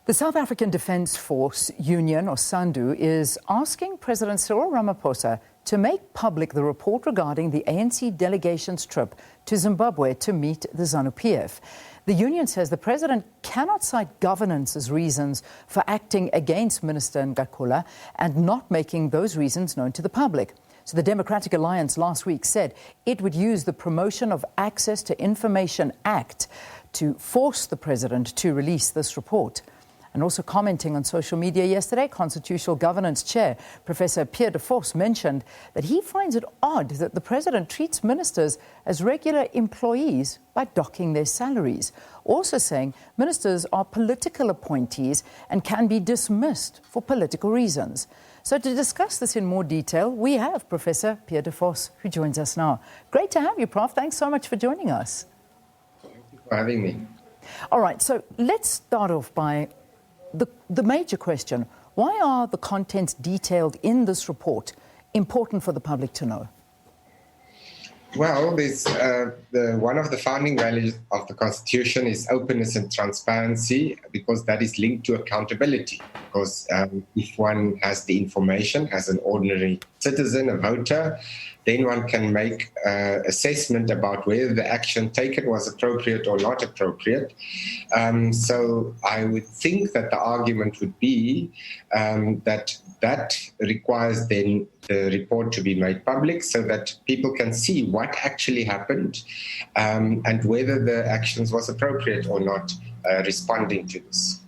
The South African Defence Force Union, or SANDU, is asking President Cyril Ramaphosa to make public the report regarding the ANC delegation's trip to Zimbabwe to meet the ZANU-PF. The union says the president cannot cite governance as reasons for acting against Minister Ngakula and not making those reasons known to the public. So the Democratic Alliance last week said it would use the Promotion of Access to Information Act to force the president to release this report. And also commenting on social media yesterday, Constitutional Governance Chair Professor Pierre de Vos mentioned that he finds it odd that the president treats ministers as regular employees by docking their salaries, also saying ministers are political appointees and can be dismissed for political reasons. So to discuss this in more detail, we have Professor Pierre de Vos, who joins us now. Great to have you, Prof. Thanks so much for joining us. Thank you for having me. All right, so let's start off by the major question. Why are the contents detailed in this report important for the public to know? Well, one of the founding values of the Constitution is openness and transparency, because that is linked to accountability. Because if one has the information as an ordinary citizen, a voter, then one can make assessment about whether the action taken was appropriate or not appropriate. So I would think that the argument would be that requires then the report to be made public so that people can see what actually happened and whether the actions was appropriate or not responding to this.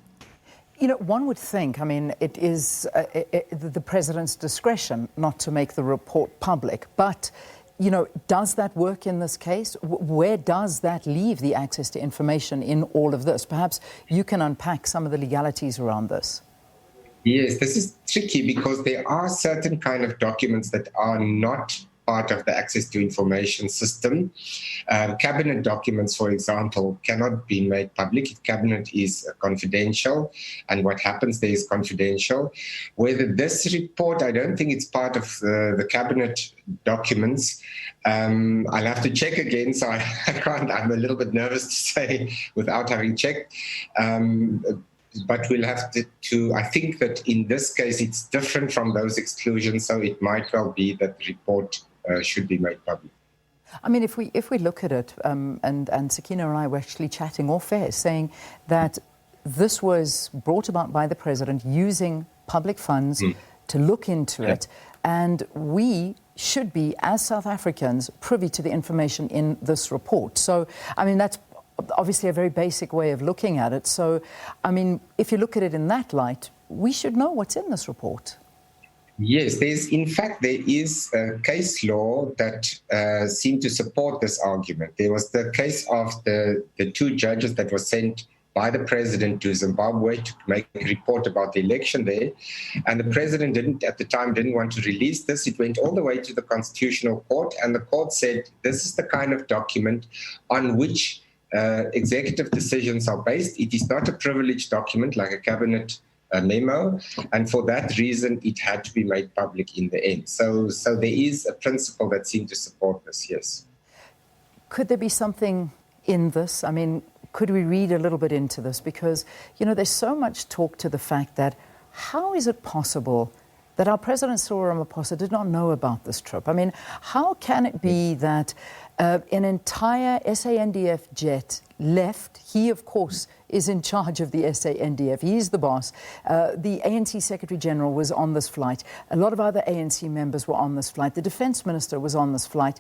You know, one would think, I mean, it is the president's discretion not to make the report public. But, you know, does that work in this case? Where does that leave the access to information in all of this? Perhaps you can unpack some of the legalities around this. Yes, this is tricky because there are certain kind of documents that are not part of the access to information system. Cabinet documents, for example, cannot be made public. Cabinet is confidential, and what happens there is confidential. Whether this report, I don't think it's part of the cabinet documents. I'll have to check again, so I can't. I'm a little bit nervous to say without having checked. But we'll have to, I think that in this case, it's different from those exclusions, so it might well be that the report should be made public. I mean, if we look at it, and Sakina and I were actually chatting off air, saying that this was brought about by the president using public funds to look into it, and we should be, as South Africans, privy to the information in this report. So, I mean, that's obviously a very basic way of looking at it. So, I mean, if you look at it in that light, we should know what's in this report. Yes, in fact, there is a case law that seemed to support this argument. There was the case of the two judges that were sent by the president to Zimbabwe to make a report about the election there. And the president at the time didn't want to release this. It went all the way to the Constitutional Court, and the court said, this is the kind of document on which executive decisions are based. It is not a privileged document like a cabinet memo, and for that reason it had to be made public in the end. So there is a principle that seemed to support this, yes. Could there be something in this? I mean, could we read a little bit into this? Because, you know, there's so much talk to the fact that how is it possible that our President Cyril Ramaphosa did not know about this trip? I mean, how can it be that an entire SANDF jet left? He, of course, is in charge of the SANDF. He's the boss. The ANC Secretary General was on this flight. A lot of other ANC members were on this flight. The Defence Minister was on this flight.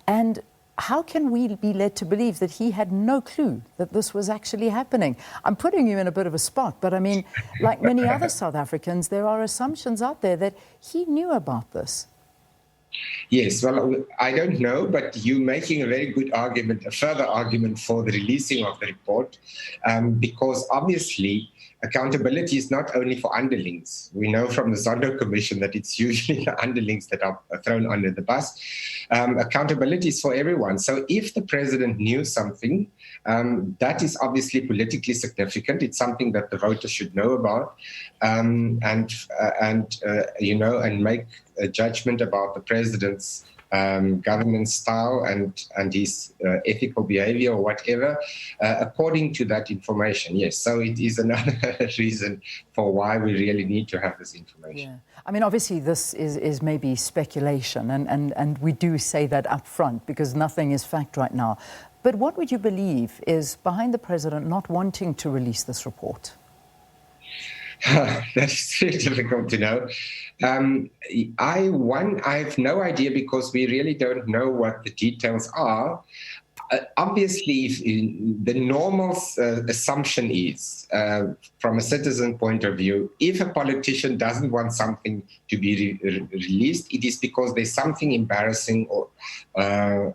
And how can we be led to believe that he had no clue that this was actually happening? I'm putting you in a bit of a spot, but I mean, like many other South Africans, there are assumptions out there that he knew about this. Yes, well, I don't know, but you're making a very good argument, a further argument for the releasing of the report, because obviously accountability is not only for underlings. We know from the Zondo Commission that it's usually the underlings that are thrown under the bus. Accountability is for everyone. So if the president knew something, that is obviously politically significant. It's something that the voters should know about, and make a judgment about the president's governance style and his ethical behavior or whatever, according to that information. Yes, so it is another reason for why we really need to have this information. Yeah. I mean, obviously, this is maybe speculation, and we do say that up front because nothing is fact right now. But what would you believe is behind the president not wanting to release this report? That's very difficult to know. I have no idea because we really don't know what the details are. Obviously, the normal assumption is, from a citizen point of view, if a politician doesn't want something to be released, it is because there's something embarrassing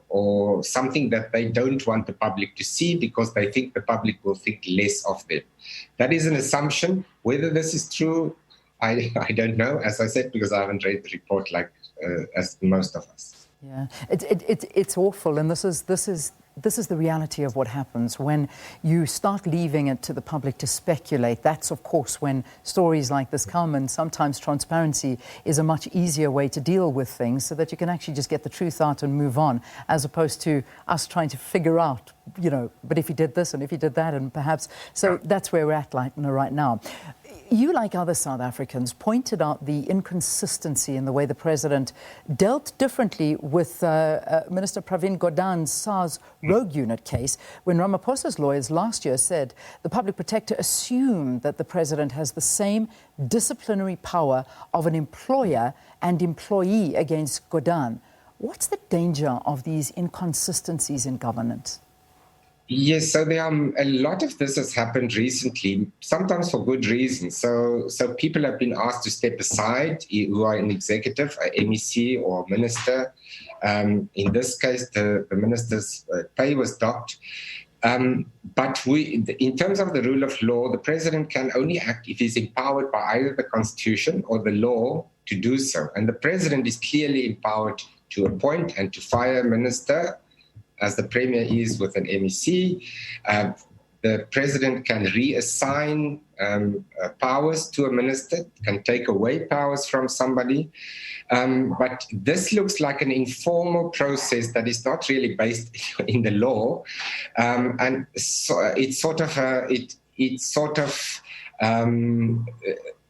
or something that they don't want the public to see because they think the public will think less of them. That is an assumption. Whether this is true, I don't know, as I said, because I haven't read the report like as most of us. Yeah, it's awful, and this is the reality of what happens when you start leaving it to the public to speculate. That's, of course, when stories like this come, and sometimes transparency is a much easier way to deal with things so that you can actually just get the truth out and move on, as opposed to us trying to figure out, but if he did this and if he did that, and perhaps. So that's where we're at right now. You, like other South Africans, pointed out the inconsistency in the way the president dealt differently with Minister Pravin Gordhan's SARS rogue unit case when Ramaphosa's lawyers last year said the public protector assumed that the president has the same disciplinary power of an employer and employee against Gordhan. What's the danger of these inconsistencies in governance? Yes, so a lot of this has happened recently, sometimes for good reasons. So people have been asked to step aside who are in executive, MEC or minister. In this case, the minister's pay was docked. But in terms of the rule of law, the president can only act if he's empowered by either the constitution or the law to do so. And the president is clearly empowered to appoint and to fire a minister, as the premier is with an MEC. The president can reassign powers to a minister, can take away powers from somebody. But this looks like an informal process that is not really based in the law. And so it's sort of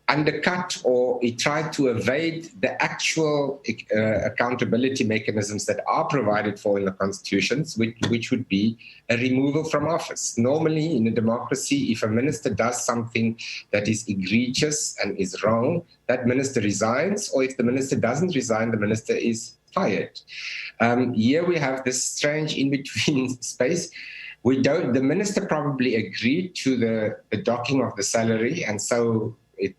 undercut, or it tried to evade the actual accountability mechanisms that are provided for in the constitutions, which would be a removal from office. Normally, in a democracy, if a minister does something that is egregious and is wrong, that minister resigns, or if the minister doesn't resign, the minister is fired. Here we have this strange in-between space. The minister probably agreed to the docking of the salary, and so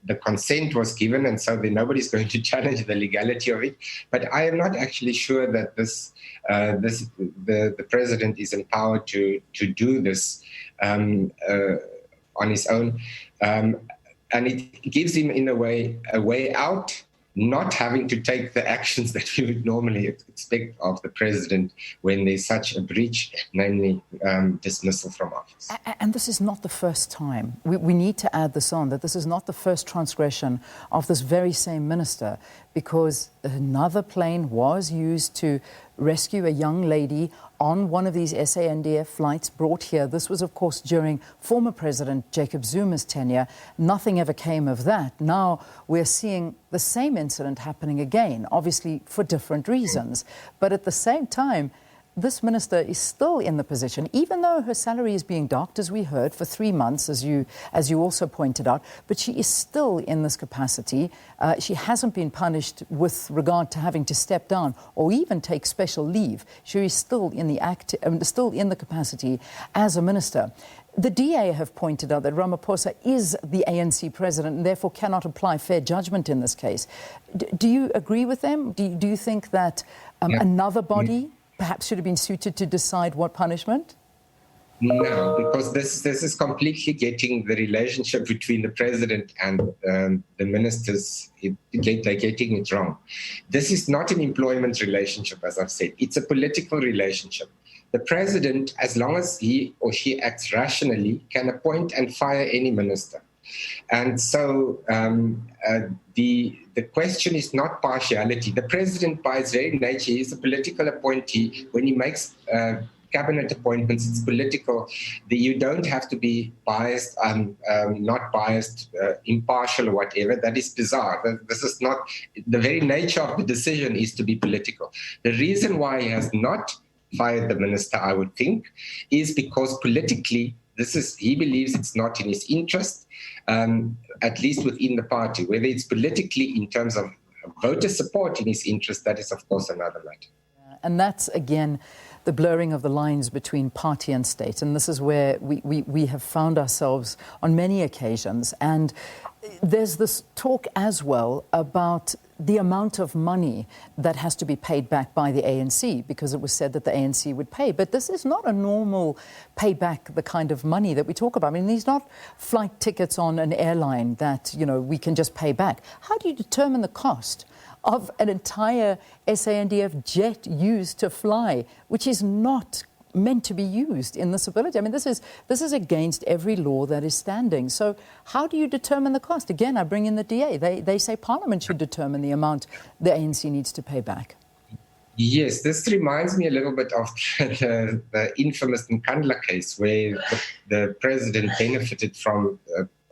the consent was given, and so then nobody's going to challenge the legality of it. But I am not actually sure that the president is empowered to do this on his own, and it gives him in a way out, not having to take the actions that we would normally expect of the president when there's such a breach, namely dismissal from office. And this is not the first time. We need to add this on, that this is not the first transgression of this very same minister, because another plane was used to rescue a young lady on one of these SANDF flights brought here. This was, of course, during former President Jacob Zuma's tenure. Nothing ever came of that. Now we're seeing the same incident happening again, obviously for different reasons. But at the same time, this minister is still in the position, even though her salary is being docked, as we heard, for 3 months, as you also pointed out, but she is still in this capacity. She hasn't been punished with regard to having to step down or even take special leave. She is still in the capacity as a minister. The DA have pointed out that Ramaphosa is the ANC president and therefore cannot apply fair judgment in this case. Do you agree with them? Do you think that another body perhaps should have been suited to decide what punishment? No, because this is completely getting the relationship between the president and the ministers, they're getting it wrong. This is not an employment relationship, as I've said. It's a political relationship. The president, as long as he or she acts rationally, can appoint and fire any minister. And so the question is not partiality. The president, by his very nature, is a political appointee. When he makes cabinet appointments, it's political. You don't have to be biased, not biased, impartial or whatever. That is bizarre. This is not, the very nature of the decision is to be political. The reason why he has not fired the minister, I would think, is because politically, he believes it's not in his interest, at least within the party. Whether it's politically in terms of voter support in his interest, that is, of course, another matter. And that's, again, the blurring of the lines between party and state. And this is where we have found ourselves on many occasions. And there's this talk as well about the amount of money that has to be paid back by the ANC, because it was said that the ANC would pay. But this is not a normal payback, the kind of money that we talk about. I mean, these are not flight tickets on an airline that, we can just pay back. How do you determine the cost of an entire SANDF jet used to fly, which is not meant to be used in this ability? I mean, this is against every law that is standing. So how do you determine the cost? Again, I bring in the DA. They say Parliament should determine the amount the ANC needs to pay back. Yes, this reminds me a little bit of the infamous Nkandla case, where the president benefited from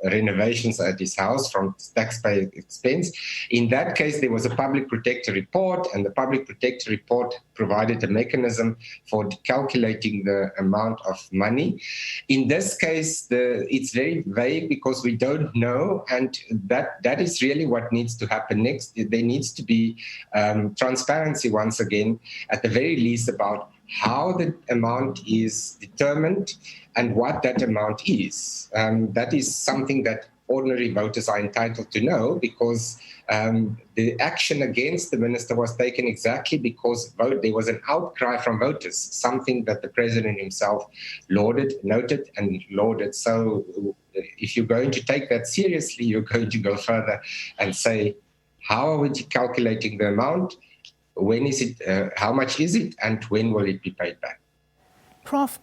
renovations at his house from taxpayer expense. In that case, there was a public protector report, and the public protector report provided a mechanism for calculating the amount of money. In this case, it's very vague because we don't know, and that is really what needs to happen next. There needs to be transparency once again, at the very least, about how the amount is determined and what that amount is. That is something that ordinary voters are entitled to know, because the action against the minister was taken exactly because there was an outcry from voters, something that the president himself noted and lauded. So if you're going to take that seriously, you're going to go further and say, how are we calculating the amount? When is it, how much is it, and when will it be paid back? Prof,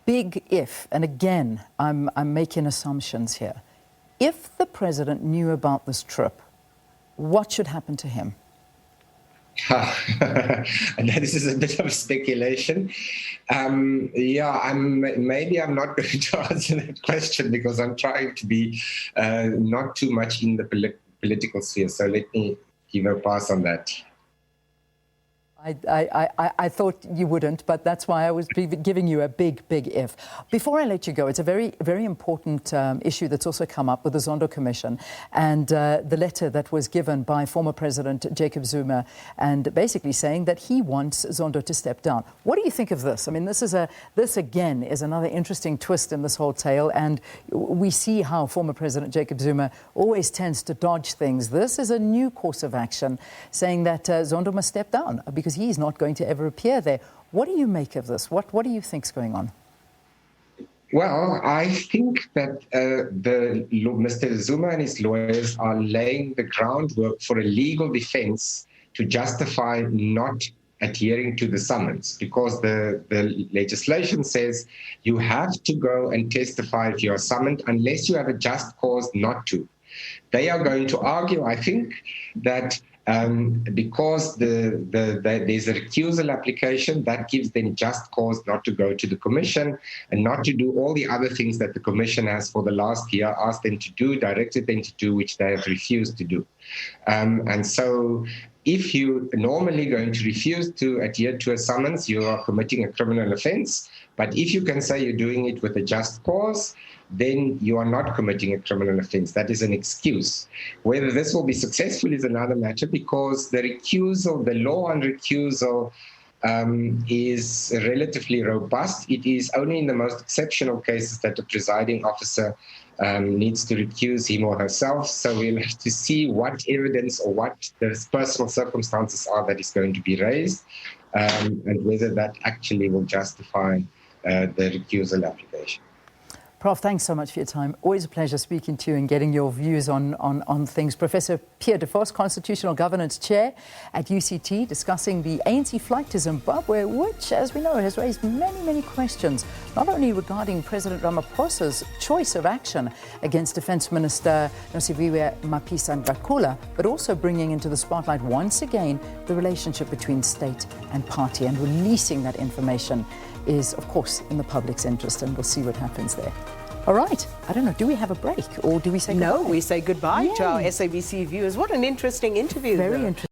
big if, and again, I'm making assumptions here. If the president knew about this trip, what should happen to him? And this is a bit of speculation. Maybe I'm not going to answer that question because I'm trying to be not too much in the political sphere. So let me give a pass on that. I thought you wouldn't, but that's why I was giving you a big if. Before I let you go, it's a very, very important issue that's also come up with the Zondo Commission and the letter that was given by former President Jacob Zuma, and basically saying that he wants Zondo to step down. What do you think of this? I mean, this again is another interesting twist in this whole tale, and we see how former President Jacob Zuma always tends to dodge things. This is a new course of action, saying that Zondo must step down because he's not going to ever appear there. What do you make of this? What do you think's going on? Well, I think that Mr. Zuma and his lawyers are laying the groundwork for a legal defense to justify not adhering to the summons, because the legislation says you have to go and testify if you are summoned unless you have a just cause not to. They are going to argue, I think, that because there's a recusal application, that gives them just cause not to go to the commission and not to do all the other things that the commission has for the last year asked them to do, directed them to do, which they have refused to do. And so if you normally going to refuse to adhere to a summons, you are committing a criminal offense. But if you can say you're doing it with a just cause, then you are not committing a criminal offense. That is an excuse. Whether this will be successful is another matter, because the law on recusal is relatively robust. It is only in the most exceptional cases that the presiding officer needs to recuse him or herself. So we'll have to see what evidence or what the personal circumstances are that is going to be raised, and whether that actually will justify the recusal application. Prof, thanks so much for your time. Always a pleasure speaking to you and getting your views on things. Professor Pierre de Vos, Constitutional Governance Chair at UCT, discussing the ANC flight to Zimbabwe, which, as we know, has raised many questions, not only regarding President Ramaphosa's choice of action against Defence Minister Nosiviwe Mapisa-Nqakula, but also bringing into the spotlight once again the relationship between state and party, and releasing that information is, of course, in the public's interest, and we'll see what happens there. All right. I don't know, do we have a break or do we say goodbye? No, we say goodbye to our SABC viewers. What an interesting interview. Very interesting.